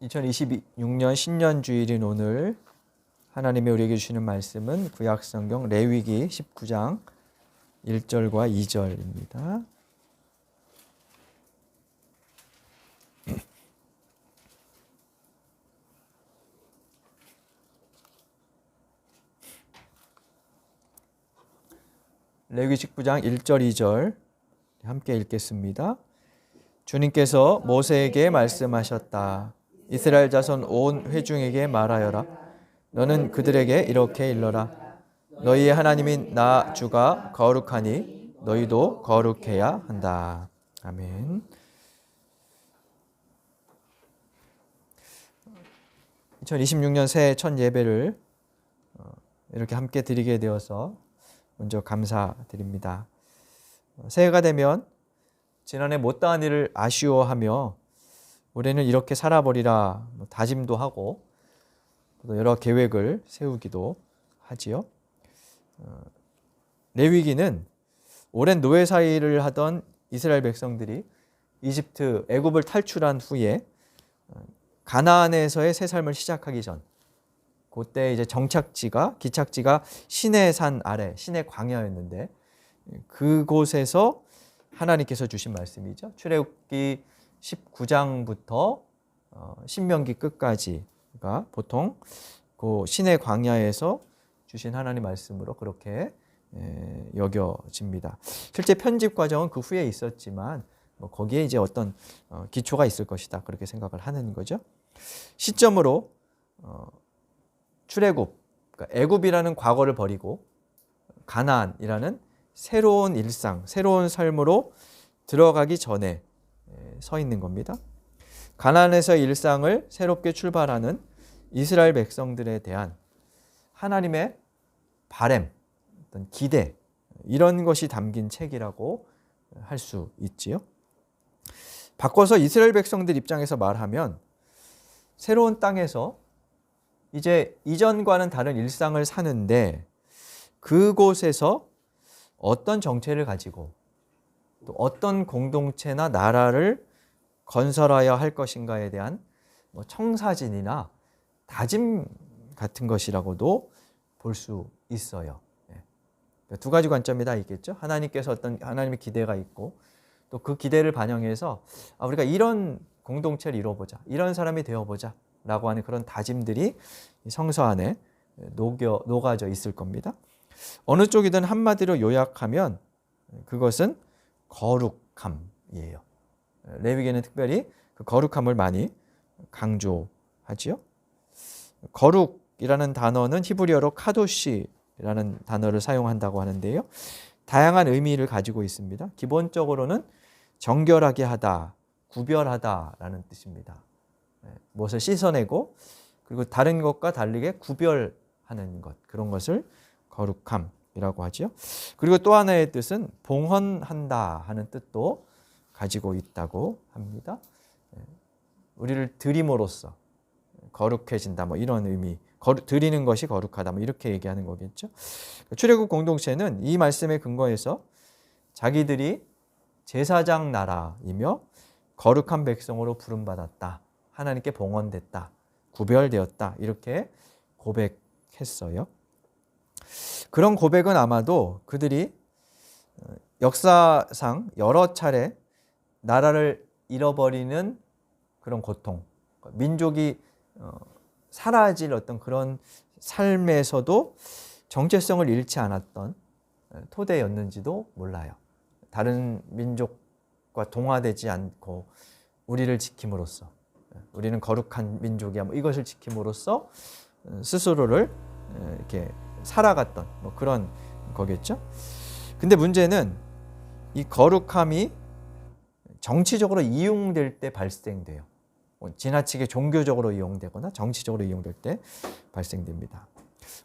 2026년 신년주일인 오늘 하나님이 우리에게 주시는 말씀은 구약성경 레위기 19장 1절과 2절입니다. 레위기 19장 1절 2절 함께 읽겠습니다. 주님께서 모세에게 말씀하셨다. 이스라엘 자손 온 회중에게 말하여라. 너는 그들에게 이렇게 일러라. 너희의 하나님인 나 주가 거룩하니 너희도 거룩해야 한다. 아멘. 2026년 새해 첫 예배를 이렇게 함께 드리게 되어서 먼저 감사드립니다. 새해가 되면 지난해 못다한 일을 아쉬워하며 올해는 이렇게 살아버리라 다짐도 하고 또 여러 계획을 세우기도 하지요. 레위기는 오랜 노예 사이를 하던 이스라엘 백성들이 이집트 애굽을 탈출한 후에 가나안에서의 새 삶을 시작하기 전 그때 이제 기착지가 시내산 아래 시내 광야였는데 그곳에서 하나님께서 주신 말씀이죠. 출애굽기 19장부터 신명기 끝까지가 보통 그 시내 광야에서 주신 하나님 말씀으로 그렇게 여겨집니다. 실제 편집 과정은 그 후에 있었지만 거기에 이제 어떤 기초가 있을 것이다 그렇게 생각을 하는 거죠. 시점으로 출애굽, 그러니까 애굽이라는 과거를 버리고 가나안이라는 새로운 일상, 새로운 삶으로 들어가기 전에 서 있는 겁니다. 가나안에서의 일상을 새롭게 출발하는 이스라엘 백성들에 대한 하나님의 바램, 어떤 기대, 이런 것이 담긴 책이라고 할 수 있지요. 바꿔서 이스라엘 백성들 입장에서 말하면 새로운 땅에서 이제 이전과는 다른 일상을 사는데 그곳에서 어떤 정체를 가지고 또 어떤 공동체나 나라를 건설하여야 할 것인가에 대한 청사진이나 다짐 같은 것이라고도 볼 수 있어요. 두 가지 관점이 다 있겠죠. 하나님께서 어떤 하나님의 기대가 있고 또 그 기대를 반영해서 우리가 이런 공동체를 이루어보자, 이런 사람이 되어보자 라고 하는 그런 다짐들이 성서 안에 녹아져 있을 겁니다. 어느 쪽이든 한마디로 요약하면 그것은 거룩함이에요. 레위기는 특별히 그 거룩함을 많이 강조하지요. 거룩이라는 단어는 히브리어로 카도시라는 단어를 사용한다고 하는데요. 다양한 의미를 가지고 있습니다. 기본적으로는 정결하게 하다, 구별하다라는 뜻입니다. 무엇을 씻어내고 그리고 다른 것과 다르게 구별하는 것, 그런 것을 거룩함이라고 하죠. 그리고 또 하나의 뜻은 봉헌한다 하는 뜻도 가지고 있다고 합니다. 우리를 드림으로써 거룩해진다, 이런 의미, 드리는 것이 거룩하다, 이렇게 얘기하는 거겠죠. 출애굽 공동체는 이 말씀에 근거해서 자기들이 제사장 나라이며 거룩한 백성으로 부름받았다, 하나님께 봉헌됐다, 구별되었다, 이렇게 고백했어요. 그런 고백은 아마도 그들이 역사상 여러 차례 나라를 잃어버리는 그런 고통, 민족이 사라질 어떤 그런 삶에서도 정체성을 잃지 않았던 토대였는지도 몰라요. 다른 민족과 동화되지 않고 우리를 지킴으로써, 우리는 거룩한 민족이야, 이것을 지킴으로써 스스로를 이렇게 살아갔던 그런 거겠죠. 근데 문제는 이 거룩함이 정치적으로 이용될 때 발생돼요. 지나치게 종교적으로 이용되거나 정치적으로 이용될 때 발생됩니다.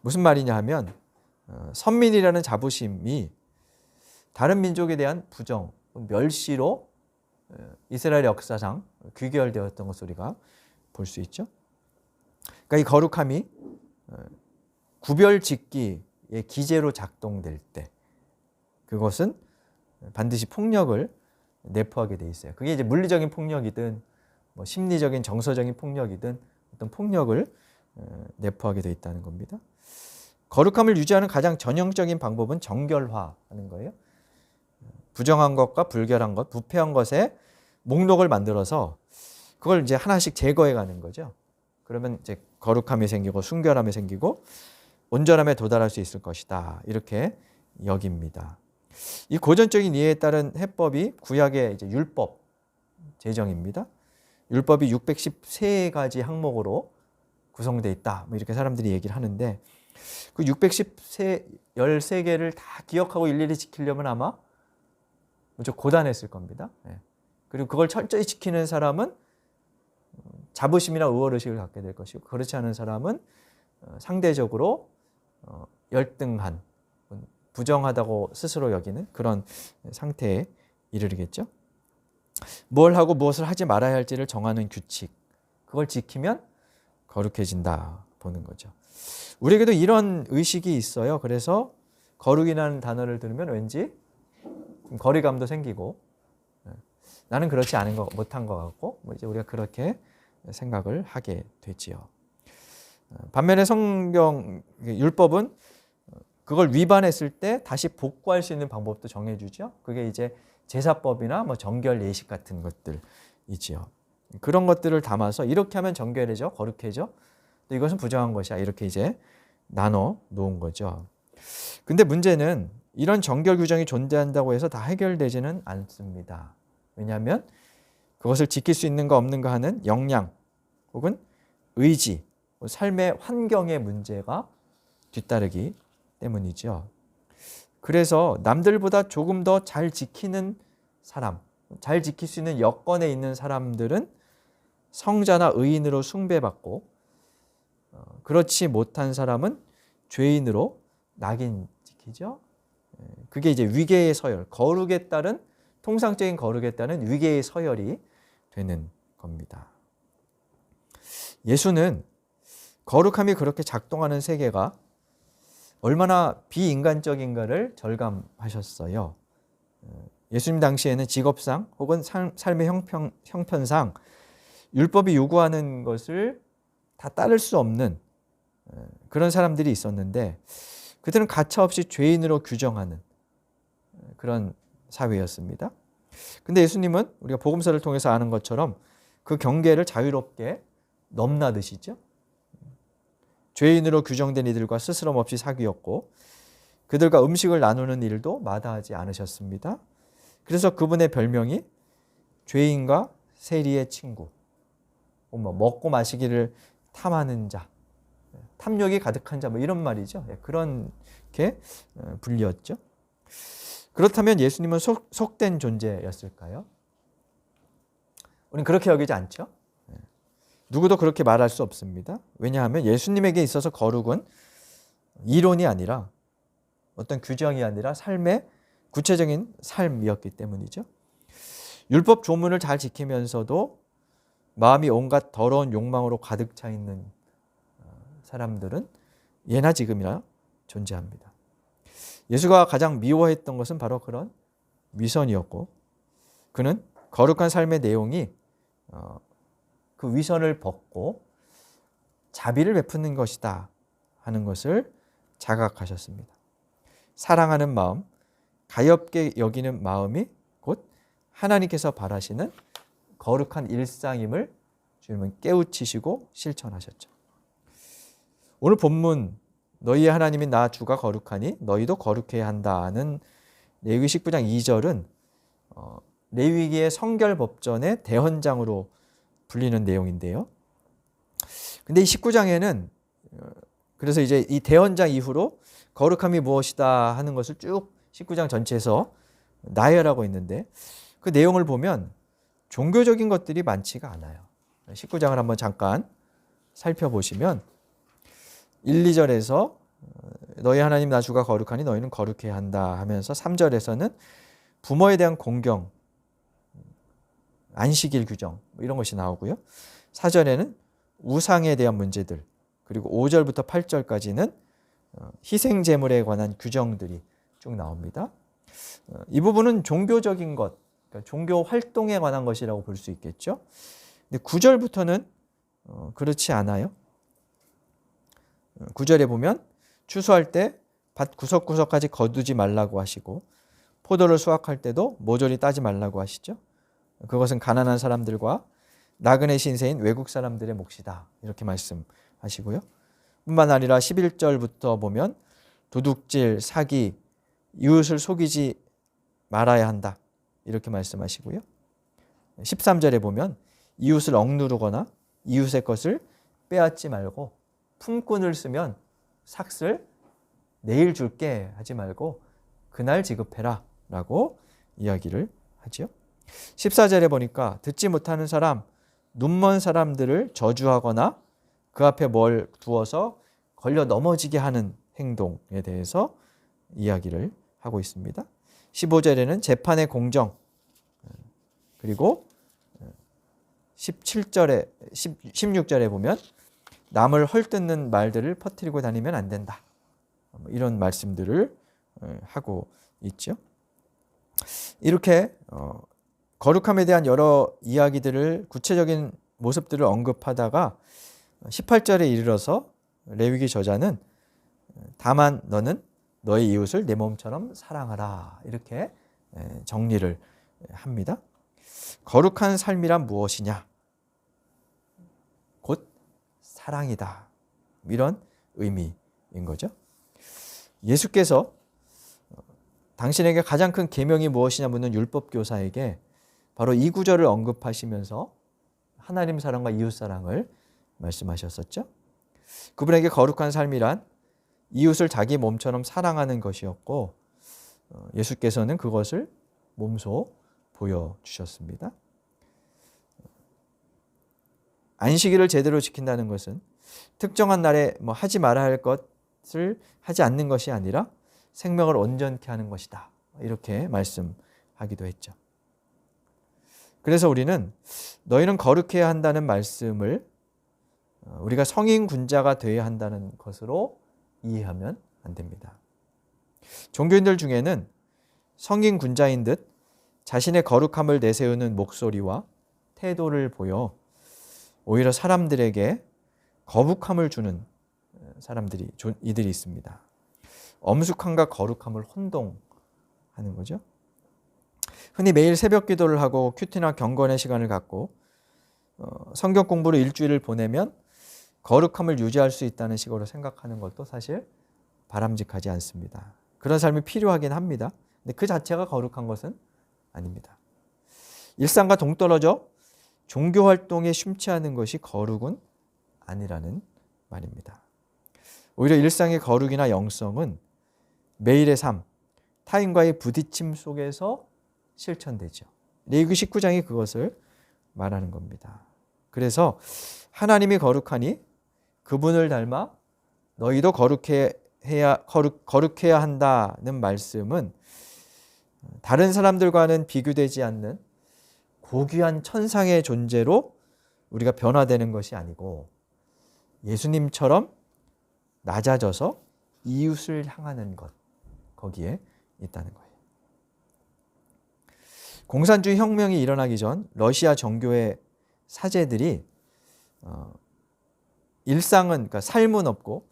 무슨 말이냐 하면 선민이라는 자부심이 다른 민족에 대한 부정, 멸시로 이스라엘 역사상 귀결되었던 것을 우리가 볼 수 있죠. 그러니까 이 거룩함이 구별짓기의 기제로 작동될 때 그것은 반드시 폭력을 내포하게 돼 있어요. 그게 이제 물리적인 폭력이든 뭐 심리적인 정서적인 폭력이든 어떤 폭력을 내포하게 되어 있다는 겁니다. 거룩함을 유지하는 가장 전형적인 방법은 정결화하는 거예요. 부정한 것과 불결한 것, 부패한 것에 목록을 만들어서 그걸 이제 하나씩 제거해 가는 거죠. 그러면 이제 거룩함이 생기고 순결함이 생기고 온전함에 도달할 수 있을 것이다. 이렇게 여깁니다. 이 고전적인 이해에 따른 해법이 구약의 이제 율법 제정입니다. 율법이 613가지 항목으로 구성되어 있다. 뭐 이렇게 사람들이 얘기를 하는데 그 613개를 다 기억하고 일일이 지키려면 아마 무척 고단했을 겁니다. 그리고 그걸 철저히 지키는 사람은 자부심이나 의월의식을 갖게 될 것이고 그렇지 않은 사람은 상대적으로 열등한, 부정하다고 스스로 여기는 그런 상태에 이르르겠죠. 뭘 하고 무엇을 하지 말아야 할지를 정하는 규칙, 그걸 지키면 거룩해진다 보는 거죠. 우리에게도 이런 의식이 있어요. 그래서 거룩이라는 단어를 들으면 왠지 거리감도 생기고 나는 그렇지 않은 거 못한 것 같고 뭐 이제 우리가 그렇게 생각을 하게 되지요. 반면에 성경 율법은 그걸 위반했을 때 다시 복구할 수 있는 방법도 정해주죠. 그게 이제 제사법이나 뭐 정결 예식 같은 것들이지요. 그런 것들을 담아서 이렇게 하면 정결해져, 거룩해져. 또 이것은 부정한 것이야. 이렇게 이제 나눠 놓은 거죠. 근데 문제는 이런 정결 규정이 존재한다고 해서 다 해결되지는 않습니다. 왜냐하면 그것을 지킬 수 있는가 없는가 하는 역량 혹은 의지, 삶의 환경의 문제가 뒤따르기 때문이죠. 그래서 남들보다 조금 더 잘 지키는 사람, 잘 지킬 수 있는 여건에 있는 사람들은 성자나 의인으로 숭배받고 그렇지 못한 사람은 죄인으로 낙인 찍히죠. 그게 이제 위계의 서열, 거룩에 따른 통상적인 거룩에 따른 위계의 서열이 되는 겁니다. 예수는 거룩함이 그렇게 작동하는 세계가 얼마나 비인간적인가를 절감하셨어요. 예수님 당시에는 직업상 혹은 삶의 형편상 율법이 요구하는 것을 다 따를 수 없는 그런 사람들이 있었는데 그들은 가차없이 죄인으로 규정하는 그런 사회였습니다. 근데 예수님은 우리가 복음서를 통해서 아는 것처럼 그 경계를 자유롭게 넘나드시죠. 죄인으로 규정된 이들과 스스럼 없이 사귀었고 그들과 음식을 나누는 일도 마다하지 않으셨습니다. 그래서 그분의 별명이 죄인과 세리의 친구, 먹고 마시기를 탐하는 자, 탐욕이 가득한 자, 뭐 이런 말이죠. 그렇게 불렸죠. 그렇다면 예수님은 속된 존재였을까요? 우리는 그렇게 여기지 않죠. 누구도 그렇게 말할 수 없습니다. 왜냐하면 예수님에게 있어서 거룩은 이론이 아니라 어떤 규정이 아니라 삶의 구체적인 삶이었기 때문이죠. 율법 조문을 잘 지키면서도 마음이 온갖 더러운 욕망으로 가득 차 있는 사람들은 예나 지금이나 존재합니다. 예수가 가장 미워했던 것은 바로 그런 위선이었고 그는 거룩한 삶의 내용이 그 위선을 벗고 자비를 베푸는 것이다 하는 것을 자각하셨습니다. 사랑하는 마음, 가엾게 여기는 마음이 곧 하나님께서 바라시는 거룩한 일상임을 주님은 깨우치시고 실천하셨죠. 오늘 본문 너희의 하나님인 나 주가 거룩하니 너희도 거룩해야 한다는 레위기 19장 2절은 레위기의 성결법전의 대헌장으로 불리는 내용인데요. 근데 이 19장에는 그래서 이제 이 대헌장 이후로 거룩함이 무엇이다 하는 것을 쭉 19장 전체에서 나열하고 있는데 그 내용을 보면 종교적인 것들이 많지가 않아요. 19장을 한번 잠깐 살펴보시면 1, 2절에서 너희 하나님 나 주가 거룩하니 너희는 거룩해야 한다 하면서 3절에서는 부모에 대한 공경, 안식일 규정 이런 것이 나오고요. 4절에는 우상에 대한 문제들 그리고 5절부터 8절까지는 희생 제물에 관한 규정들이 쭉 나옵니다. 이 부분은 종교적인 것, 그러니까 종교 활동에 관한 것이라고 볼 수 있겠죠. 근데 9절부터는 그렇지 않아요. 9절에 보면 추수할 때 밭 구석구석까지 거두지 말라고 하시고 포도를 수확할 때도 모조리 따지 말라고 하시죠. 그것은 가난한 사람들과 나그네 신세인 외국 사람들의 몫이다. 이렇게 말씀하시고요. 뿐만 아니라 11절부터 보면 도둑질, 사기, 이웃을 속이지 말아야 한다. 이렇게 말씀하시고요. 13절에 보면 이웃을 억누르거나 이웃의 것을 빼앗지 말고 품꾼을 쓰면 삭슬 내일 줄게 하지 말고 그날 지급해라 라고 이야기를 하죠. 14절에 보니까 듣지 못하는 사람, 눈먼 사람들을 저주하거나 그 앞에 뭘 두어서 걸려 넘어지게 하는 행동에 대해서 이야기를 하고 있습니다. 15절에는 재판의 공정, 그리고 16절에 보면 남을 헐뜯는 말들을 퍼뜨리고 다니면 안 된다. 이런 말씀들을 하고 있죠. 이렇게 거룩함에 대한 여러 이야기들을 구체적인 모습들을 언급하다가 18절에 이르러서 레위기 저자는 다만 너는 너의 이웃을 내 몸처럼 사랑하라 이렇게 정리를 합니다. 거룩한 삶이란 무엇이냐? 곧 사랑이다. 이런 의미인 거죠. 예수께서 당신에게 가장 큰 계명이 무엇이냐 묻는 율법교사에게 바로 이 구절을 언급하시면서 하나님 사랑과 이웃 사랑을 말씀하셨었죠. 그분에게 거룩한 삶이란 이웃을 자기 몸처럼 사랑하는 것이었고 예수께서는 그것을 몸소 보여주셨습니다. 안식일을 제대로 지킨다는 것은 특정한 날에 하지 말아야 할 것을 하지 않는 것이 아니라 생명을 온전케 하는 것이다. 이렇게 말씀하기도 했죠. 그래서 우리는 너희는 거룩해야 한다는 말씀을 우리가 성인 군자가 되어야 한다는 것으로 이해하면 안 됩니다. 종교인들 중에는 성인 군자인 듯 자신의 거룩함을 내세우는 목소리와 태도를 보여 오히려 사람들에게 거북함을 주는 이들이 있습니다. 엄숙함과 거룩함을 혼동하는 거죠. 흔히 매일 새벽 기도를 하고 큐티나 경건의 시간을 갖고 성경 공부로 일주일을 보내면 거룩함을 유지할 수 있다는 식으로 생각하는 것도 사실 바람직하지 않습니다. 그런 삶이 필요하긴 합니다. 근데 그 자체가 거룩한 것은 아닙니다. 일상과 동떨어져 종교 활동에 심취하는 것이 거룩은 아니라는 말입니다. 오히려 일상의 거룩이나 영성은 매일의 삶, 타인과의 부딪힘 속에서 실천되죠. 레위기 19장이 그것을 말하는 겁니다. 그래서 하나님이 거룩하니 그분을 닮아 너희도 거룩해야 한다는 말씀은 다른 사람들과는 비교되지 않는 고귀한 천상의 존재로 우리가 변화되는 것이 아니고 예수님처럼 낮아져서 이웃을 향하는 것, 거기에 있다는 거예요. 공산주의 혁명이 일어나기 전 러시아 정교의 사제들이 일상은, 그러니까 삶은 없고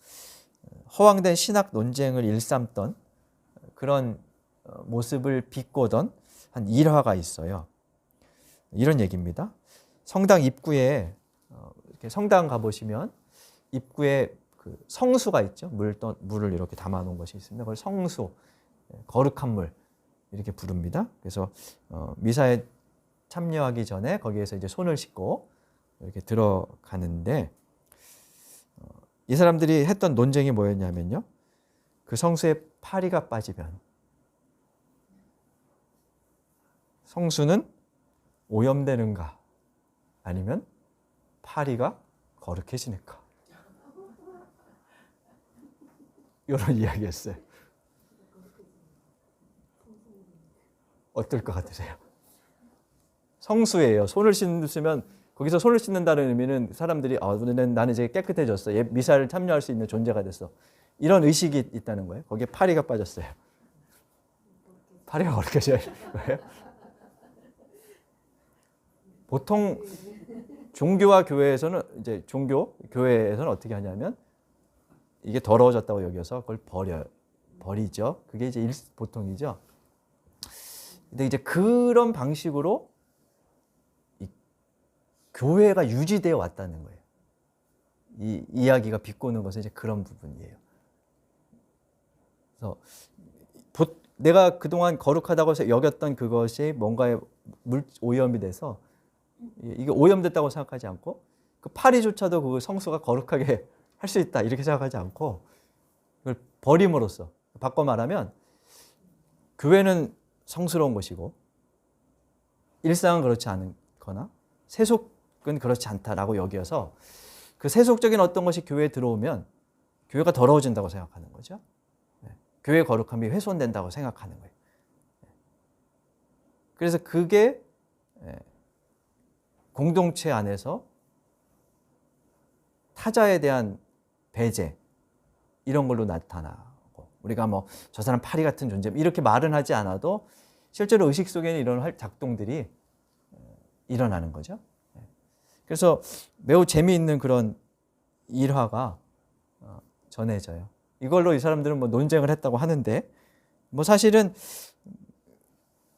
허황된 신학 논쟁을 일삼던 그런 모습을 비꼬던 한 일화가 있어요. 이런 얘기입니다. 성당 입구에 이렇게 성당 가보시면 입구에 그 성수가 있죠. 물을 이렇게 담아놓은 것이 있습니다. 그걸 성수, 거룩한 물 이렇게 부릅니다. 그래서 미사에 참여하기 전에 거기에서 이제 손을 씻고 이렇게 들어가는데 이 사람들이 했던 논쟁이 뭐였냐면요. 그 성수에 파리가 빠지면 성수는 오염되는가 아니면 파리가 거룩해지는가 이런 이야기였어요. 어떨 것 같으세요? 성수예요. 손을 씻으면 거기서 손을 씻는다는 의미는 사람들이 나는 이제 깨끗해졌어. 미사를 참여할 수 있는 존재가 됐어. 이런 의식이 있다는 거예요. 거기에 파리가 빠졌어요. 파리가 거룩해져야 거예요. 보통 종교와 교회에서는 이제 교회에서는 어떻게 하냐면 이게 더러워졌다고 여겨서 그걸 버리죠. 그게 이제 보통이죠. 근데 이제 그런 방식으로 이 교회가 유지되어 왔다는 거예요. 이 이야기가 비꼬는 것은 이제 그런 부분이에요. 그래서 내가 그동안 거룩하다고 여겼던 그것이 뭔가에 오염이 돼서 이게 오염됐다고 생각하지 않고 그 파리조차도 그 성소가 거룩하게 할 수 있다 이렇게 생각하지 않고 그걸 버림으로써, 바꿔 말하면 교회는 성스러운 것이고 일상은 그렇지 않거나 세속은 그렇지 않다라고 여겨서 그 세속적인 어떤 것이 교회에 들어오면 교회가 더러워진다고 생각하는 거죠. 교회의 거룩함이 훼손된다고 생각하는 거예요. 그래서 그게 공동체 안에서 타자에 대한 배제 이런 걸로 나타나고, 우리가 뭐 저 사람 파리 같은 존재 이렇게 말은 하지 않아도 실제로 의식 속에는 이런 작동들이 일어나는 거죠. 그래서 매우 재미있는 그런 일화가 전해져요. 이걸로 이 사람들은 뭐 논쟁을 했다고 하는데 뭐 사실은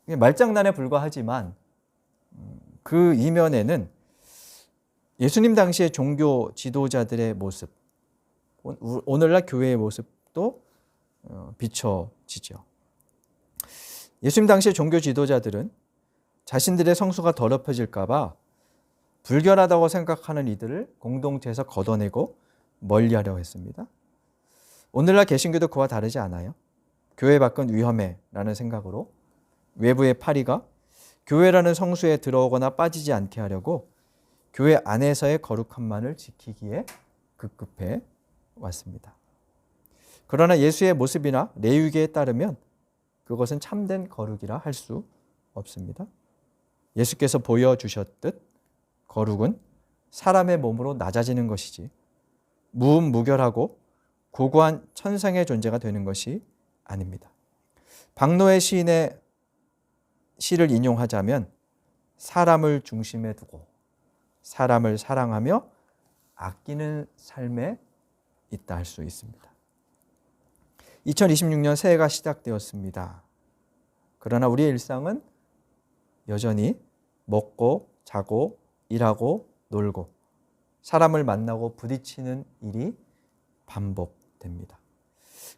말장난에 불과하지만 그 이면에는 예수님 당시의 종교 지도자들의 모습, 오늘날 교회의 모습도 비춰지죠. 예수님 당시의 종교 지도자들은 자신들의 성수가 더럽혀질까 봐 불결하다고 생각하는 이들을 공동체에서 걷어내고 멀리하려고 했습니다. 오늘날 개신교도 그와 다르지 않아요. 교회 밖은 위험해라는 생각으로 외부의 파리가 교회라는 성수에 들어오거나 빠지지 않게 하려고 교회 안에서의 거룩함만을 지키기에 급급해 왔습니다. 그러나 예수의 모습이나 레위기에 따르면 그것은 참된 거룩이라 할 수 없습니다. 예수께서 보여주셨듯 거룩은 사람의 몸으로 낮아지는 것이지 무음무결하고 고고한 천상의 존재가 되는 것이 아닙니다. 박노의 시인의 시를 인용하자면 사람을 중심에 두고 사람을 사랑하며 아끼는 삶에 있다 할 수 있습니다. 2026년 새해가 시작되었습니다. 그러나 우리의 일상은 여전히 먹고 자고 일하고 놀고 사람을 만나고 부딪히는 일이 반복됩니다.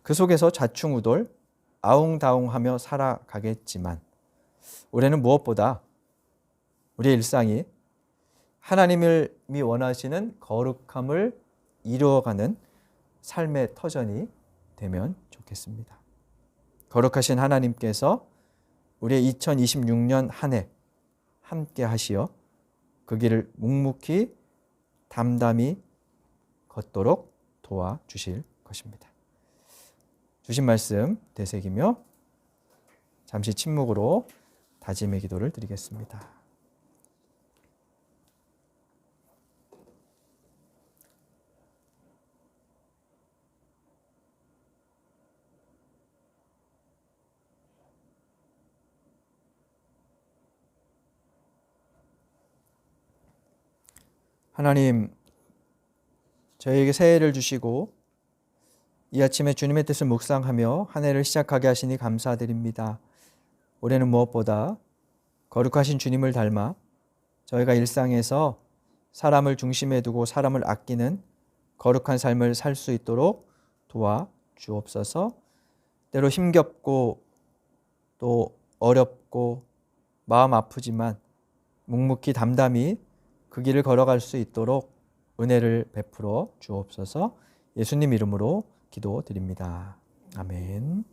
그 속에서 좌충우돌 아웅다웅하며 살아가겠지만 올해는 무엇보다 우리의 일상이 하나님이 원하시는 거룩함을 이루어가는 삶의 터전이 되면 좋겠습니다. 거룩하신 하나님께서 우리의 2026년 한 해 함께 하시어 그 길을 묵묵히 담담히 걷도록 도와주실 것입니다. 주신 말씀 되새기며 잠시 침묵으로 다짐의 기도를 드리겠습니다. 하나님, 저희에게 새해를 주시고 이 아침에 주님의 뜻을 묵상하며 한 해를 시작하게 하시니 감사드립니다. 올해는 무엇보다 거룩하신 주님을 닮아 저희가 일상에서 사람을 중심에 두고 사람을 아끼는 거룩한 삶을 살 수 있도록 도와주옵소서. 때로 힘겹고 또 어렵고 마음 아프지만 묵묵히 담담히 그 길을 걸어갈 수 있도록 은혜를 베풀어 주옵소서. 예수님 이름으로 기도드립니다. 아멘.